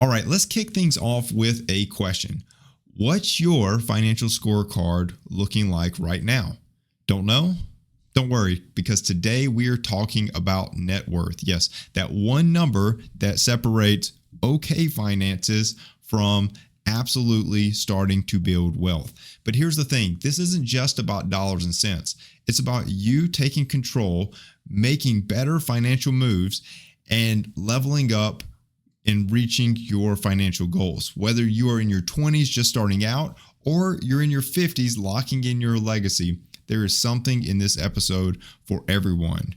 All right, let's kick things off with a question. What's your financial scorecard looking like right now? Don't know? Don't worry, because today we are talking about net worth. Yes, that one number that separates okay finances from absolutely starting to build wealth. But here's the thing. This isn't just about dollars and cents. It's about you taking control, making better financial moves, and leveling up and reaching your financial goals. Whether you are in your 20s just starting out or you're in your 50s locking in your legacy, there is something in this episode for everyone.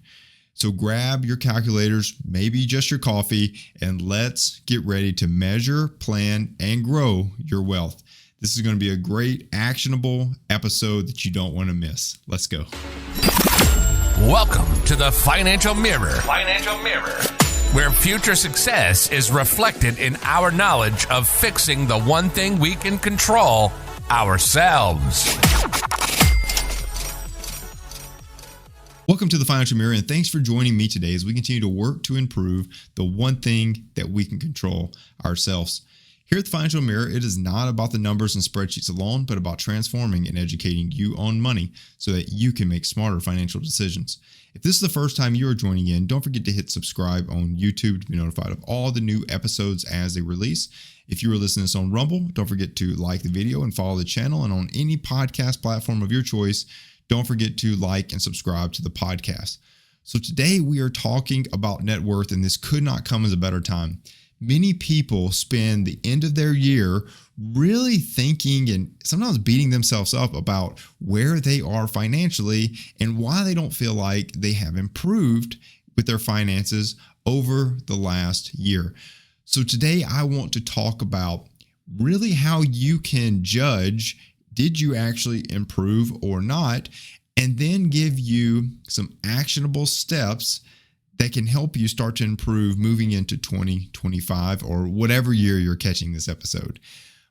So grab your calculators, maybe just your coffee, and let's get ready to measure, plan, and grow your wealth. This is going to be a great, actionable episode that you don't want to miss. Let's go. Welcome to the Financial Mirror. Where future success is reflected in our knowledge of fixing the one thing we can control, ourselves. Welcome to the Financial Mirror, and thanks for joining me today as we continue to work to improve the one thing that we can control, ourselves. Here at the Financial Mirror, it is not about the numbers and spreadsheets alone, but about transforming and educating you on money so that you can make smarter financial decisions. If this is the first time you are joining in, don't forget to hit subscribe on YouTube to be notified of all the new episodes as they release. If you are listening to this on Rumble, don't forget to like the video and follow the channel. And on any podcast platform of your choice, don't forget to like and subscribe to the podcast. So today we are talking about net worth, and this could not come as a better time. Many people spend the end of their year really thinking and sometimes beating themselves up about where they are financially and why they don't feel like they have improved with their finances over the last year. So today I want to talk about really how you can judge, did you actually improve or not, and then give you some actionable steps that can help you start to improve moving into 2025 or whatever year you're catching this episode.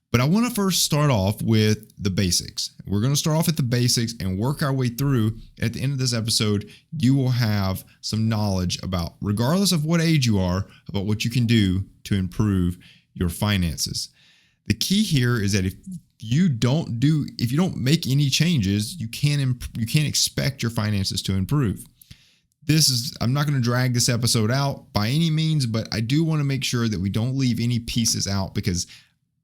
But I want to first start off with the basics. We're going to start off at the basics and work our way through. At the end of this episode, you will have some knowledge about, regardless of what age you are, about what you can do to improve your finances. The key here is that if you don't make any changes, you can't expect your finances to improve. I'm not going to drag this episode out by any means, but I do want to make sure that we don't leave any pieces out because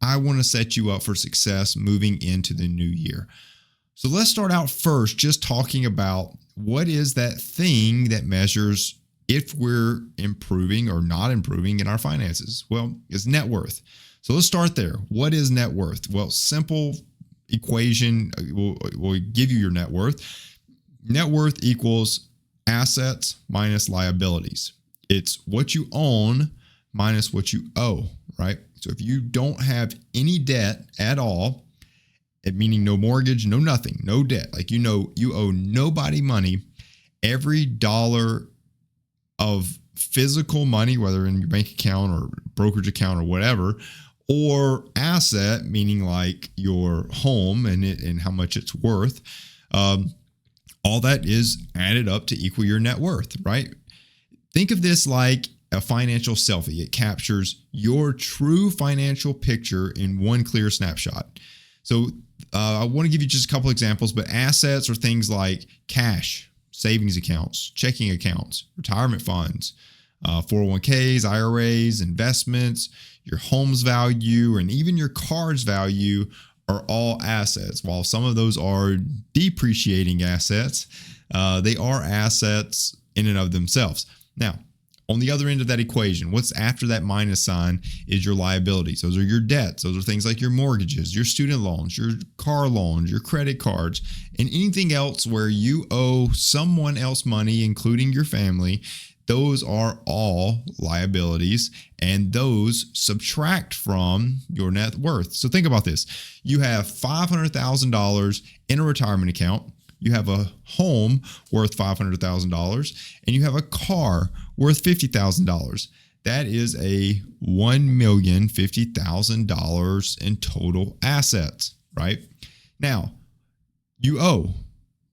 I want to set you up for success moving into the new year. So let's start out first just talking about what is that thing that measures if we're improving or not improving in our finances. Well, it's net worth. So let's start there. What is net worth? Well, simple equation will give you your net worth. Net worth equals assets minus liabilities. It's what you own minus what you owe, right? So if you don't have any debt at all, meaning no mortgage, no nothing, no debt, like you owe nobody money, every dollar of physical money, whether in your bank account or brokerage account or whatever, or asset, meaning like your home and how much it's worth, all that is added up to equal your net worth, right? Think of this like a financial selfie. It captures your true financial picture in one clear snapshot. So I want to give you just a couple examples, but assets are things like cash, savings accounts, checking accounts, retirement funds, 401ks, IRAs, investments, your home's value, and even your car's value are all assets. While some of those are depreciating assets, they are assets in and of themselves. Now, on the other end of that equation, what's after that minus sign is your liabilities. Those are your debts. Those are things like your mortgages, your student loans, your car loans, your credit cards, and anything else where you owe someone else money, including your family. Those are all liabilities, and those subtract from your net worth. So think about this. You have $500,000 in a retirement account. You have a home worth $500,000, and you have a car worth $50,000. That is a $1,050,000 in total assets, right? Now, you owe.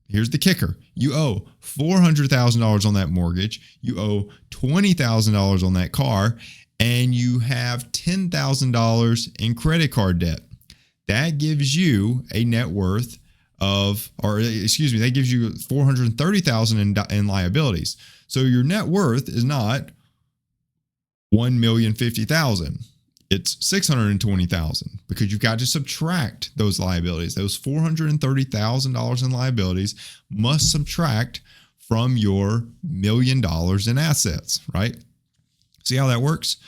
Here's the kicker. You owe $400,000 on that mortgage. You owe $20,000 on that car, and you have $10,000 in credit card debt. That gives you a net worth that gives you $430,000 in liabilities. So your net worth is not $1,050,000. It's $620,000 because you've got to subtract those liabilities. Those $430,000 in liabilities must subtract from your $1 million in assets, right? See how that works?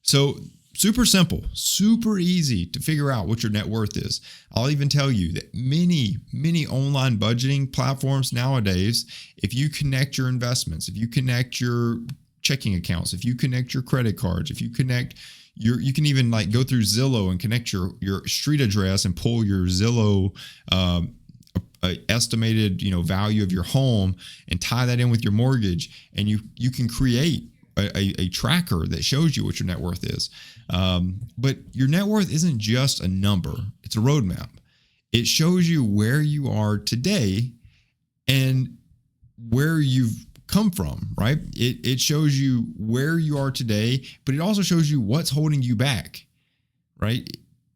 So super simple, super easy to figure out what your net worth is. I'll even tell you that many online budgeting platforms nowadays, if you connect your investments, if you connect your checking accounts, if you connect your credit cards, if you connect you can even like go through Zillow and connect your street address and pull your Zillow estimated value of your home and tie that in with your mortgage, and you can create a tracker that shows you what your net worth is. But your net worth isn't just a number, it's a roadmap. It shows you where you are today and where you've come from, right? It shows you where you are today, but it also shows you what's holding you back, right?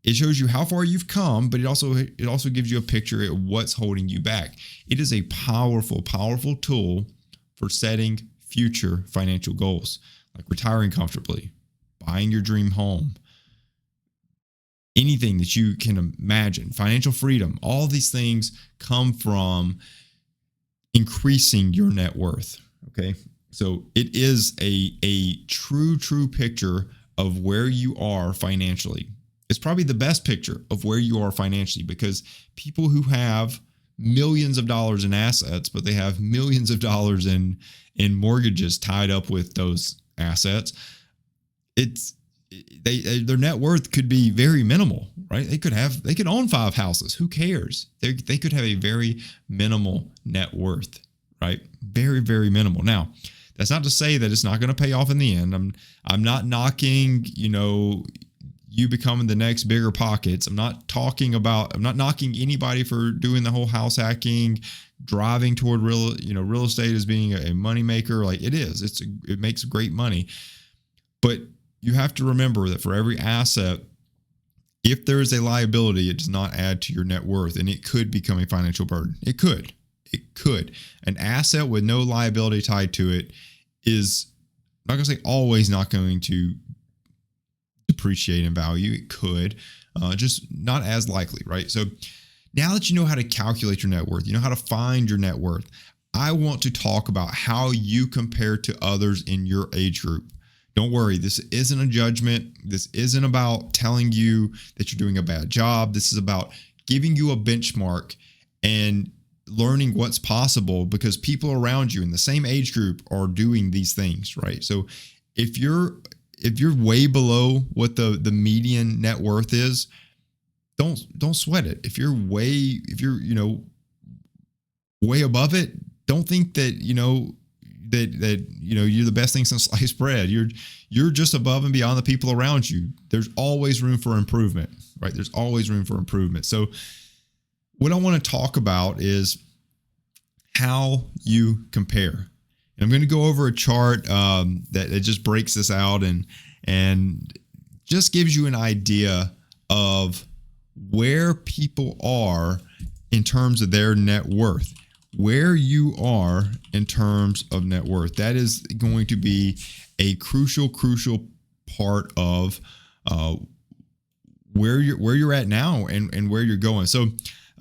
It shows you how far you've come, but it also gives you a picture of what's holding you back. It is a powerful tool for setting future financial goals, like retiring comfortably, buying your dream home, anything that you can imagine, financial freedom. All these things come from increasing your net worth. Okay. So it is a true picture of where you are financially. It's probably the best picture of where you are financially, because people who have millions of dollars in assets, but they have millions of dollars in mortgages tied up with those assets, their net worth could be very minimal, right? They could own 5 houses. Who cares? They could have a very minimal net worth, right? Very, very minimal. Now, that's not to say that it's not going to pay off in the end. I'm not knocking, you becoming the next bigger pockets. I'm not knocking anybody for doing the whole house hacking, driving toward real estate as being a moneymaker. Like it is. It makes great money. But you have to remember that for every asset, if there is a liability, it does not add to your net worth, and it could become a financial burden. It could. An asset with no liability tied to it is, I'm not going to say always not going to depreciate in value. It could, just not as likely, right? So now that you know how to calculate your net worth, you know how to find your net worth, I want to talk about how you compare to others in your age group. Don't worry, this isn't a judgment. This isn't about telling you that you're doing a bad job. This is about giving you a benchmark and learning what's possible, because people around you in the same age group are doing these things, right? So if you're way below what the median net worth is, don't sweat it. If you're way above it, don't think that you're the best thing since sliced bread. You're just above and beyond the people around you. There's always room for improvement, right? There's always room for improvement. So what I want to talk about is how you compare. And I'm going to go over a chart that just breaks this out and just gives you an idea of where people are in terms of their net worth. Where you are in terms of net worth. That is going to be a crucial part of where you're at now and where you're going. So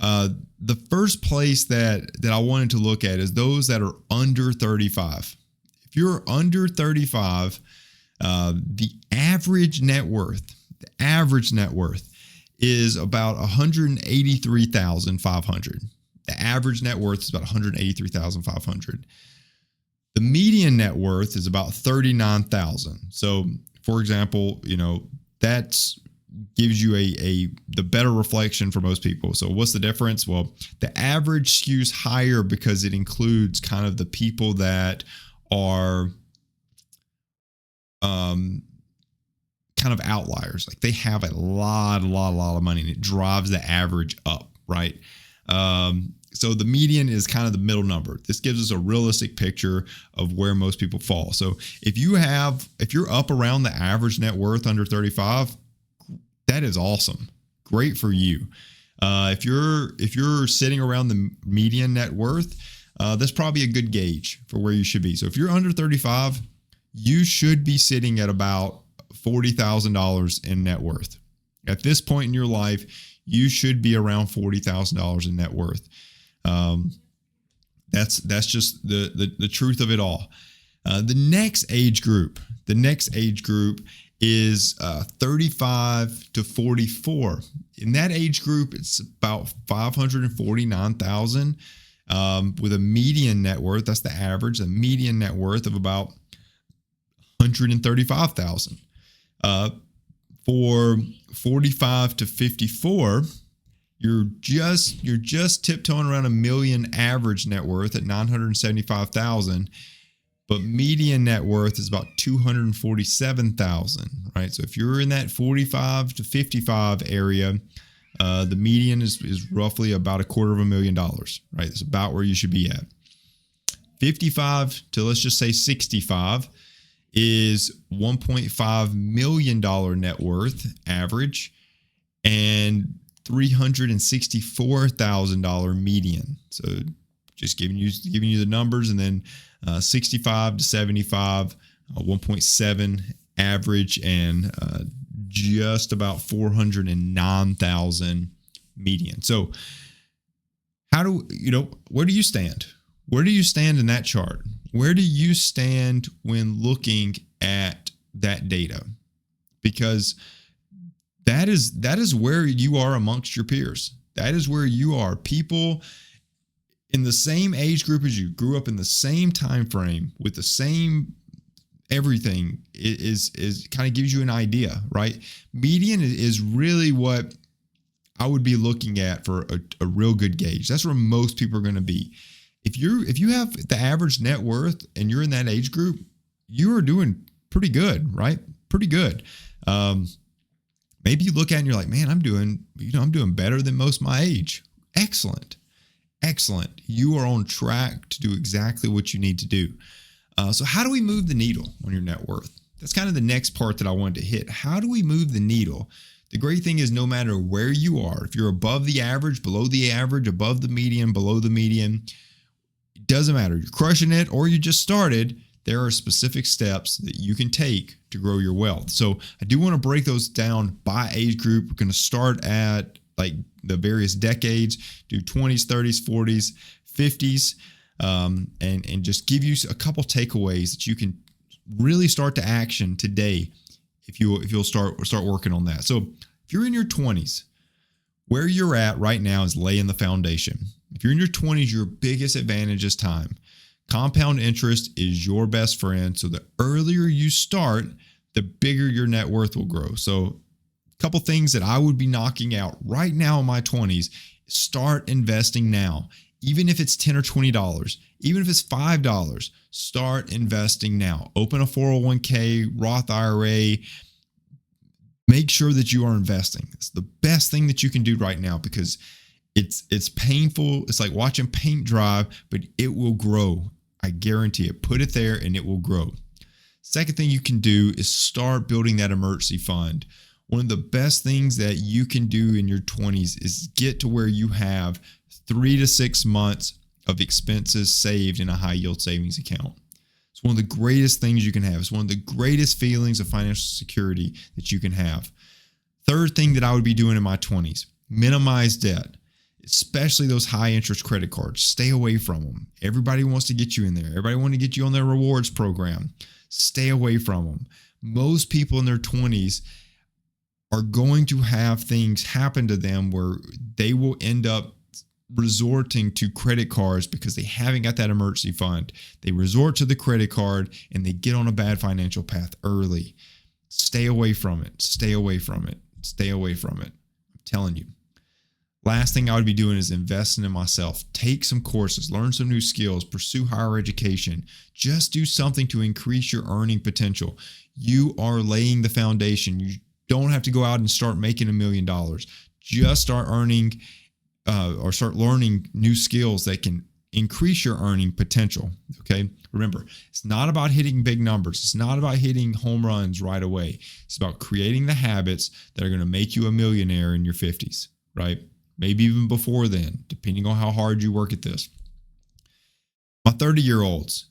the first place that I wanted to look at is those that are under 35. If you're under 35, the average net worth is about $183,500. The average net worth is about $183,500. The median net worth is about $39,000. So, for example, that's gives you the better reflection for most people. So what's the difference? Well, the average skews higher because it includes kind of the people that are kind of outliers. Like they have a lot of money, and it drives the average up, right? So the median is kind of the middle number. This gives us a realistic picture of where most people fall. So if you're up around the average net worth under 35, that is awesome. Great for you. If you're sitting around the median net worth, that's probably a good gauge for where you should be. So if you're under 35, you should be sitting at about $40,000 in net worth. At this point in your life, you should be around $40,000 in net worth. That's just the truth of it all. The next age group is 35 to 44. In that age group, it's about 549,000 with a median net worth. That's the average. A median net worth of about 135,000. For 45 to 54, you're just tiptoeing around a million average net worth at 975,000, but median net worth is about 247,000, right? So if you're in that 45 to 55 area, the median is roughly about $250,000, right? It's about where you should be at. 55 to, let's just say, 65 is $1.5 million net worth average and $364,000 median. So just giving you the numbers, and then 65 to 75, 1.7 average, and just about 409,000 median. So where do you stand? Where do you stand in that chart? Where do you stand when looking at that data? Because that is where you are amongst your peers. That is where you are. People in the same age group as you, grew up in the same time frame with the same everything, is kind of gives you an idea, right? Median is really what I would be looking at for a real good gauge. That's where most people are going to be. If you have the average net worth and you're in that age group, you are doing pretty good, right? Pretty good. Maybe you look at it and you're like, man, I'm doing better than most my age. Excellent. You are on track to do exactly what you need to do. So how do we move the needle on your net worth? That's kind of the next part that I wanted to hit. How do we move the needle? The great thing is, no matter where you are, if you're above the average, below the average, above the median, below the median, it doesn't matter. You're crushing it or you just started, there are specific steps that you can take to grow your wealth. So I do want to break those down by age group. We're going to start at like the various decades, do 20s, 30s, 40s, 50s, and just give you a couple takeaways that you can really start to action today if you'll start working on that. So if you're in your 20s, where you're at right now is laying the foundation. If you're in your 20s, your biggest advantage is time. Compound interest is your best friend. So the earlier you start, the bigger your net worth will grow. So a couple things that I would be knocking out right now in my 20s, start investing now. Even if it's $10 or $20, even if it's $5, start investing now. Open a 401k, Roth IRA. Make sure that you are investing. It's the best thing that you can do right now, because it's painful. It's like watching paint dry, but it will grow. I guarantee it. Put it there and it will grow. Second thing you can do is start building that emergency fund. One of the best things that you can do in your 20s is get to where you have 3 to 6 months of expenses saved in a high yield savings account. It's one of the greatest things you can have. It's one of the greatest feelings of financial security that you can have. Third thing that I would be doing in my 20s, minimize debt, especially those high interest credit cards. Stay away from them. Everybody wants to get you in there. Everybody wants to get you on their rewards program. Stay away from them. Most people in their 20s are going to have things happen to them where they will end up resorting to credit cards because they haven't got that emergency fund. They resort to the credit card and they get on a bad financial path early. Stay away from it. Stay away from it. Stay away from it. I'm telling you. Last thing I would be doing is investing in myself. Take some courses, learn some new skills, pursue higher education. Just do something to increase your earning potential. You are laying the foundation. You don't have to go out and start making $1 million. Just start earning or start learning new skills that can increase your earning potential. Okay. Remember, it's not about hitting big numbers. It's not about hitting home runs right away. It's about creating the habits that are going to make you a millionaire in your 50s, right? Maybe even before then, depending on how hard you work at this. My 30-year-olds,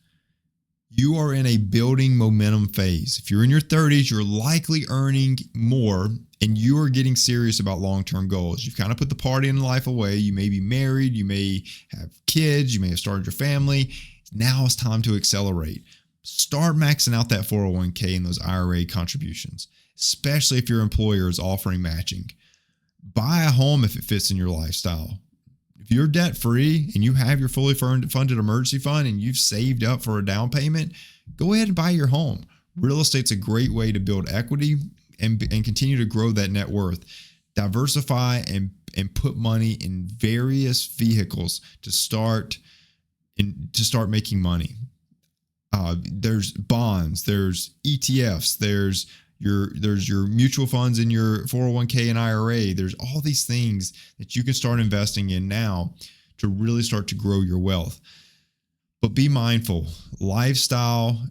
you are in a building momentum phase. If you're in your 30s, you're likely earning more and you are getting serious about long-term goals. You've kind of put the party in life away. You may be married. You may have kids. You may have started your family. Now it's time to accelerate. Start maxing out that 401k and those IRA contributions, especially if your employer is offering matching. Buy a home if it fits in your lifestyle. If you're debt free and you have your fully funded emergency fund and you've saved up for a down payment, go ahead and buy your home. Real estate's a great way to build equity and continue to grow that net worth. Diversify and put money in various vehicles to start making money. There's bonds, there's ETFs, there's your mutual funds in your 401k and IRA. There's all these things that you can start investing in now to really start to grow your wealth. But be mindful, lifestyle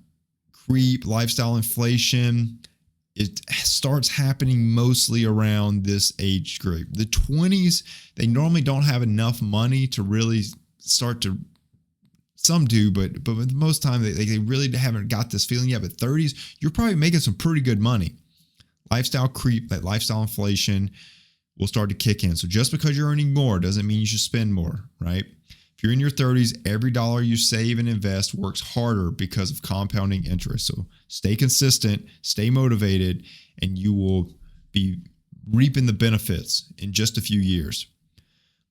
creep, lifestyle inflation, it starts happening mostly around this age group. The 20s, they normally don't have enough money to really start to, some do, but most time they really haven't got this feeling yet. But 30s, you're probably making some pretty good money. Lifestyle creep, that lifestyle inflation will start to kick in. So just because you're earning more doesn't mean you should spend more, right? If you're in your 30s, every dollar you save and invest works harder because of compounding interest. So stay consistent, stay motivated, and you will be reaping the benefits in just a few years.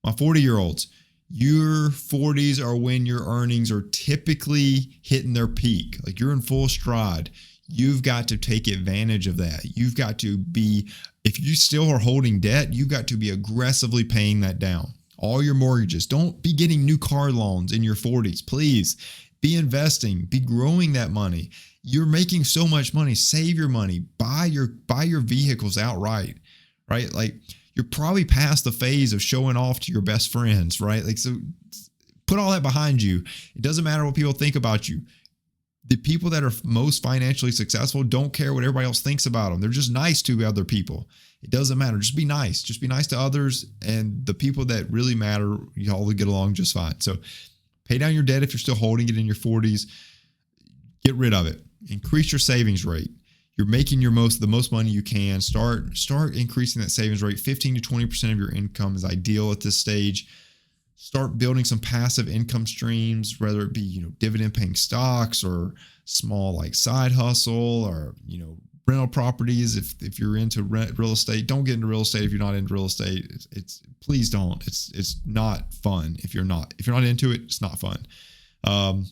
My 40-year-olds, your 40s are when your earnings are typically hitting their peak. Like you're in full stride. You've got to take advantage of that. You've got to be, if you still are holding debt, you've got to be aggressively paying that down. All your mortgages. Don't be getting new car loans in your 40s. Please be investing, be growing that money. You're making so much money. Save your money. Buy your vehicles outright, right? Like, you're probably past the phase of showing off to your best friends, right? Like, so put all that behind you. It doesn't matter what people think about you. The people that are most financially successful don't care what everybody else thinks about them. They're just nice to other people. It doesn't matter. Just be nice. Just be nice to others. And the people that really matter, you all get along just fine. So pay down your debt if you're still holding it in your 40s. Get rid of it. Increase your savings rate. You're making the most money you can. Start increasing that savings rate. 15 to 20% of your income is ideal at this stage. Start building some passive income streams, whether it be, dividend paying stocks or small like side hustle or, rental properties. If you're into real estate, don't get into real estate if you're not into real estate. Please don't. It's not fun if you're not into it. It's not fun. If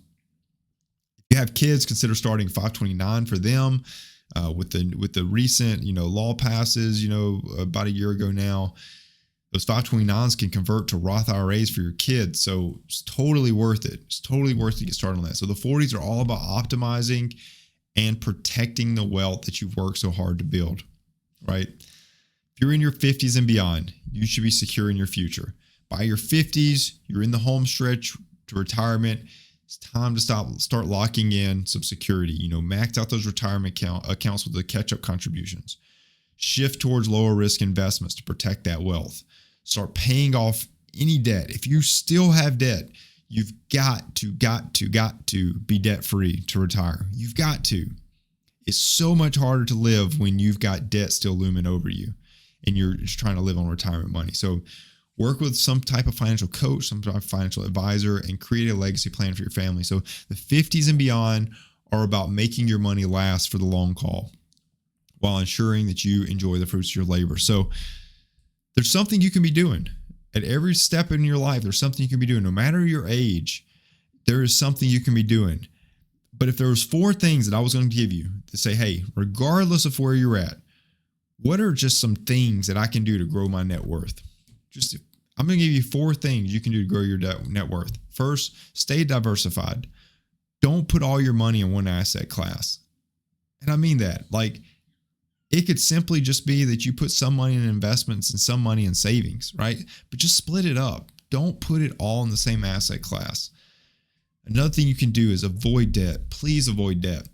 you have kids, consider starting 529 for them. With the recent, law passes, about a year ago now, those 529s can convert to Roth IRAs for your kids. So it's totally worth it. It's totally worth it to get started on that. So the 40s are all about optimizing and protecting the wealth that you've worked so hard to build, right? If you're in your 50s and beyond, you should be secure in your future. By your 50s, you're in the home stretch to retirement. It's time to start locking in some security. Max out those retirement accounts with the catch-up contributions. Shift towards lower risk investments to protect that wealth. Start paying off any debt. If you still have debt, you've got to be debt-free to retire. You've got to. It's so much harder to live when you've got debt still looming over you and you're just trying to live on retirement money. So work with some type of financial coach, some type of financial advisor, and create a legacy plan for your family. So the 50s and beyond are about making your money last for the long haul while ensuring that you enjoy the fruits of your labor. So there's something you can be doing. At every step in your life, there's something you can be doing. No matter your age, there is something you can be doing. But if there was 4 things that I was going to give you to say, hey, regardless of where you're at, what are just some things that I can do to grow my net worth? I'm going to give you 4 things you can do to grow your net worth. First, stay diversified. Don't put all your money in one asset class. And I mean that. Like, It could simply just be that you put some money in investments and some money in savings, right? But just split it up. Don't put it all in the same asset class. Another thing you can do is avoid debt. Please avoid debt.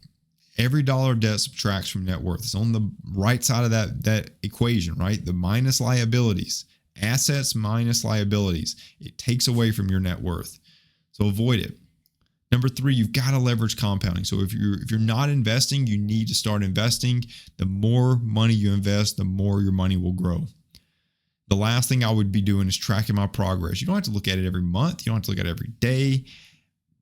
Every dollar of debt subtracts from net worth. It's on the right side of that equation, right? The minus liabilities. Assets minus liabilities. It takes away from your net worth. So avoid it. Number 3, you've got to leverage compounding. So if you're not investing, you need to start investing. The more money you invest, the more your money will grow. The last thing I would be doing is tracking my progress. You don't have to look at it every month. You don't have to look at it every day.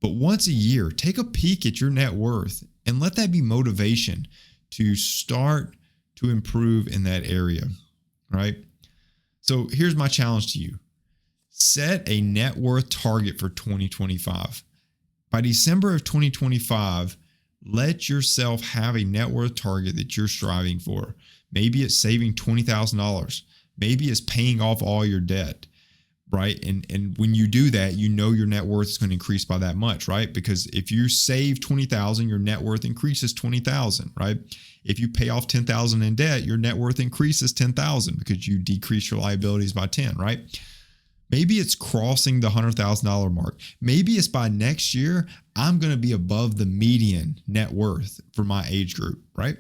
But once a year, take a peek at your net worth and let that be motivation to start to improve in that area, right? So here's my challenge to you. Set a net worth target for 2025. By December of 2025, let yourself have a net worth target that you're striving for. Maybe it's saving $20,000. Maybe it's paying off all your debt, right? And when you do that, you know your net worth is going to increase by that much, right? Because if you save $20,000, your net worth increases $20,000, right? If you pay off $10,000 in debt, your net worth increases $10,000 because you decrease your liabilities by 10, right? Maybe it's crossing the $100,000 mark. Maybe it's by next year, I'm going to be above the median net worth for my age group, right?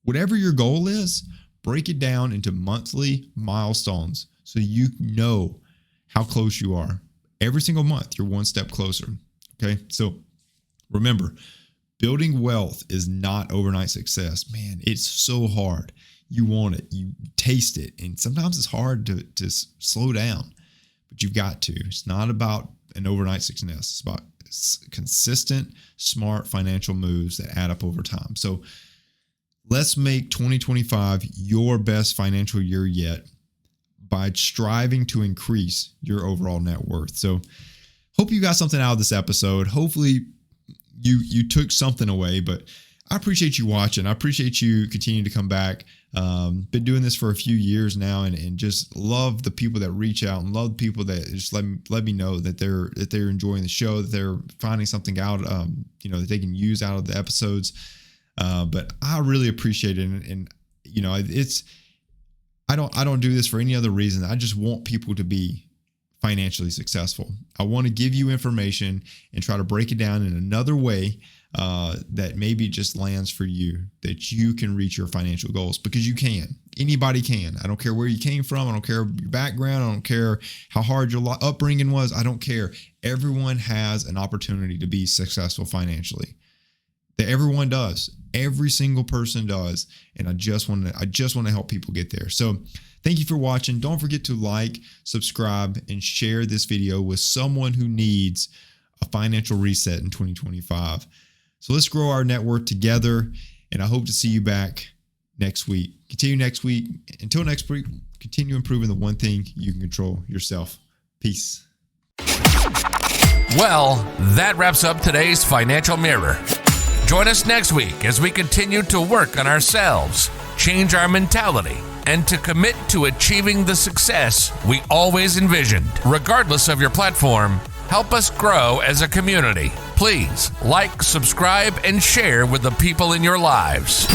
Whatever your goal is, break it down into monthly milestones so you know how close you are. Every single month, you're one step closer, okay? So remember, building wealth is not overnight success. Man, it's so hard. You want it, you taste it, and sometimes it's hard to slow down. But you've got to. It's not about an overnight success. It's about consistent, smart financial moves that add up over time. So let's make 2025 your best financial year yet by striving to increase your overall net worth. So hope you got something out of this episode. Hopefully you took something away, but I appreciate you watching. I appreciate you continuing to come back. Been doing this for a few years now, and just love the people that reach out and love the people that just let me know that they're enjoying the show, that they're finding something out, that they can use out of the episodes. But I really appreciate it, and I don't do this for any other reason. I just want people to be financially successful. I want to give you information and try to break it down in another way that maybe just lands for you, that you can reach your financial goals, because you can. Anybody can. I don't care where you came from. I don't care your background. I don't care how hard your upbringing was. I don't care. Everyone has an opportunity to be successful financially. That everyone does. Every single person does. And I just want to help people get there. So thank you for watching. Don't forget to like, subscribe, and share this video with someone who needs a financial reset in 2025. So let's grow our net worth together, and I hope to see you back next week. Continue next week. Until next week, continue improving the one thing you can control: yourself. Peace. Well, that wraps up today's Financial Mirror. Join us next week as we continue to work on ourselves, change our mentality, and to commit to achieving the success we always envisioned. Regardless of your platform, help us grow as a community. Please like, subscribe, and share with the people in your lives.